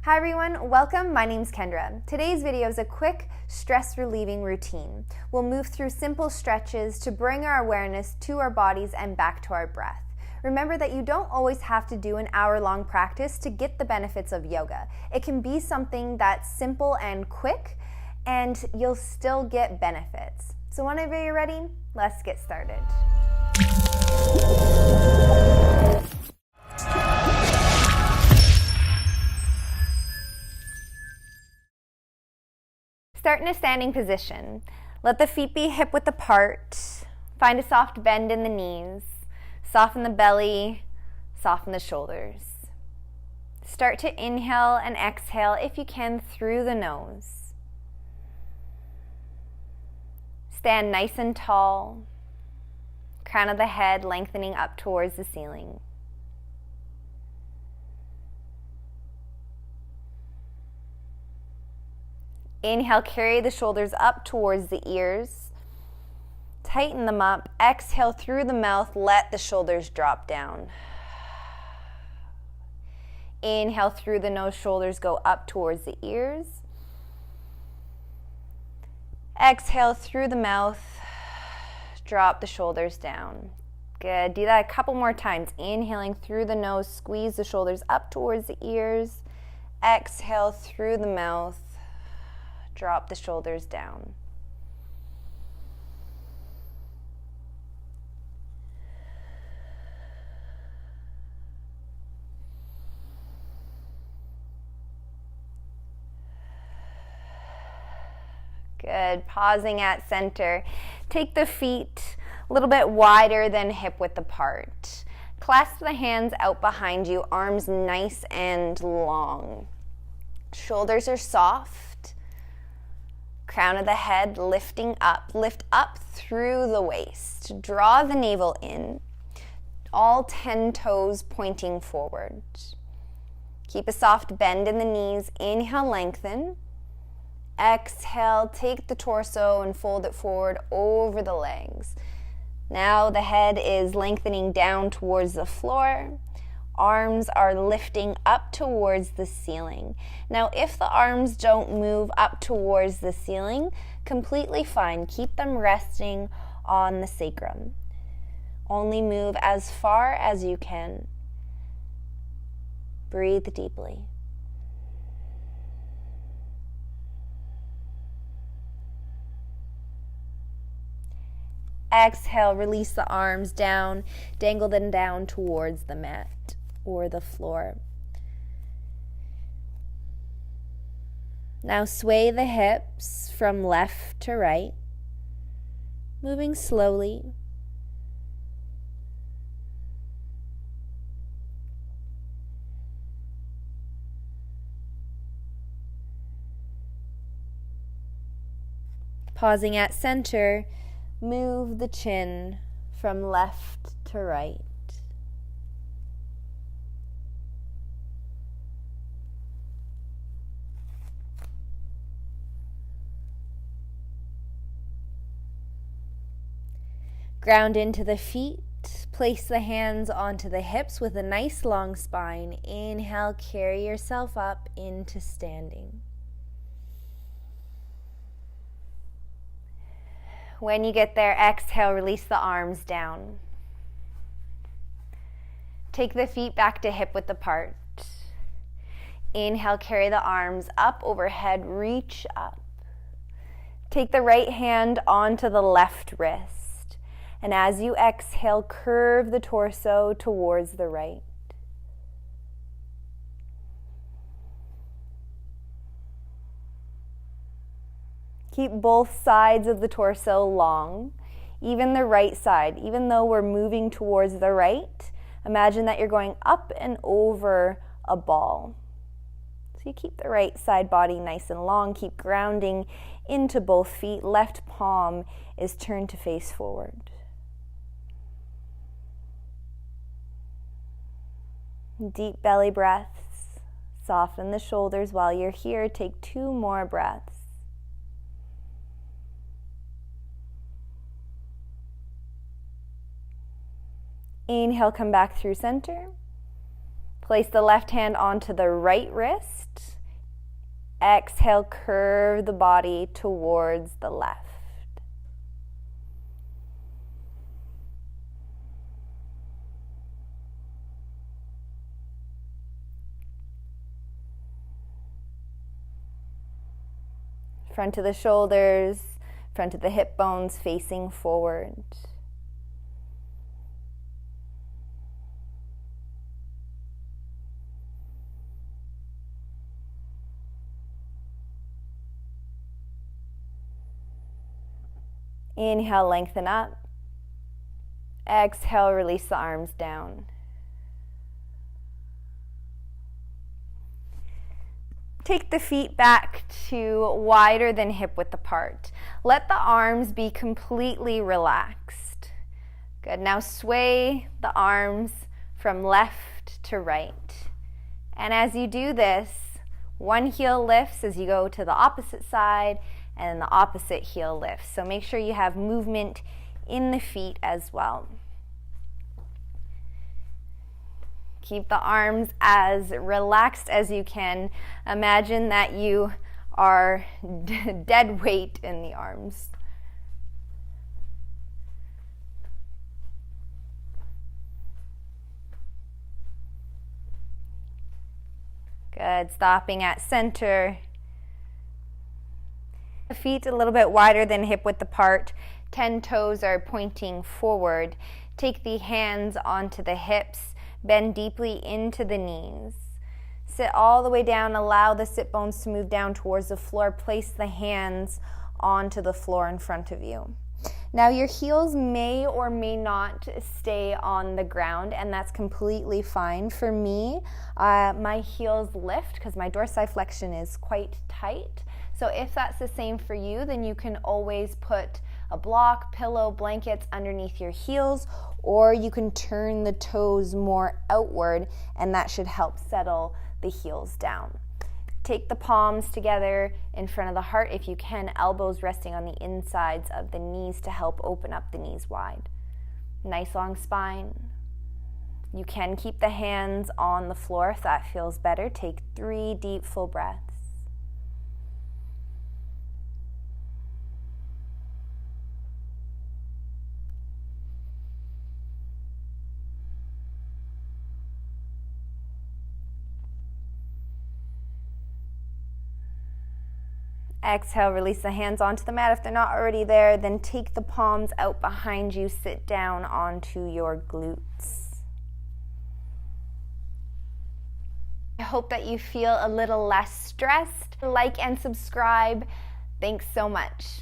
Hi everyone, welcome. My name's Kendra. Today's video is a quick stress relieving routine. We'll move through simple stretches to bring our awareness to our bodies and back to our breath. Remember that you don't always have to do an hour-long practice to get the benefits of yoga. It can be something that's simple and quick, and you'll still get benefits. So whenever you're ready, let's get started. Start in a standing position. Let the feet be hip-width apart. Find a soft bend in the knees. Soften the belly, soften the shoulders. Start to inhale and exhale if you can through the nose. Stand nice and tall. Crown of the head lengthening up towards the ceiling. Inhale, carry the shoulders up towards the ears. Tighten them up. Exhale through the mouth, let the shoulders drop down. Inhale through the nose, shoulders go up towards the ears. Exhale through the mouth, drop the shoulders down. Good. Do that a couple more times. Inhaling through the nose, squeeze the shoulders up towards the ears. Exhale through the mouth. Drop the shoulders down. Good. Pausing at center. Take the feet a little bit wider than hip width apart. Clasp the hands out behind you, arms nice and long. Shoulders are soft. Crown of the head lifting up. Lift up through the waist. Draw the navel in. All 10 toes pointing forward. Keep a soft bend in the knees. Inhale, lengthen. Exhale, take the torso and fold it forward over the legs. Now the head is lengthening down towards the floor. Arms are lifting up towards the ceiling. Now, if the arms don't move up towards the ceiling, completely fine. Keep them resting on the sacrum. Only move as far as you can. Breathe deeply. Exhale, release the arms down, dangle them down towards the mat or the floor. Now sway the hips from left to right, moving slowly. Pausing at center, move the chin from left to right. Ground into the feet. Place the hands onto the hips with a nice long spine. Inhale, carry yourself up into standing. When you get there, exhale, release the arms down. Take the feet back to hip width apart. Inhale, carry the arms up overhead, reach up. Take the right hand onto the left wrist. And as you exhale, curve the torso towards the right. Keep both sides of the torso long, even the right side. Even though we're moving towards the right, imagine that you're going up and over a ball. So you keep the right side body nice and long. Keep grounding into both feet. Left palm is turned to face forward. Deep belly breaths. Soften the shoulders while you're here. Take 2 more breaths. Inhale, come back through center. Place the left hand onto the right wrist Exhale, curve the body towards the left. Front of the shoulders, front of the hip bones facing forward. Inhale, lengthen up. Exhale, release the arms down. Take the feet back to wider than hip width apart. Let the arms be completely relaxed. Good. Now sway the arms from left to right. And as you do this, one heel lifts as you go to the opposite side, and the opposite heel lifts. So make sure you have movement in the feet as well. Keep the arms as relaxed as you can. Imagine that you are dead weight in the arms. Good. Stopping at center. The feet a little bit wider than hip width apart. 10 toes are pointing forward. Take the hands onto the hips. Bend deeply into the knees. Sit all the way down. Allow the sit bones to move down towards the floor. Place the hands onto the floor in front of you. Now your heels may or may not stay on the ground, and that's completely fine. For me, my heels lift because my dorsiflexion is quite tight. So if that's the same for you, then you can always put a block, pillow, blankets underneath your heels, or you can turn the toes more outward, and that should help settle the heels down. Take the palms together in front of the heart if you can, elbows resting on the insides of the knees to help open up the knees wide. Nice long spine. You can keep the hands on the floor if that feels better. Take 3 deep, full breaths. Exhale, release the hands onto the mat. If they're not already there, then take the palms out behind you. Sit down onto your glutes. I hope that you feel a little less stressed. Like and subscribe. Thanks so much.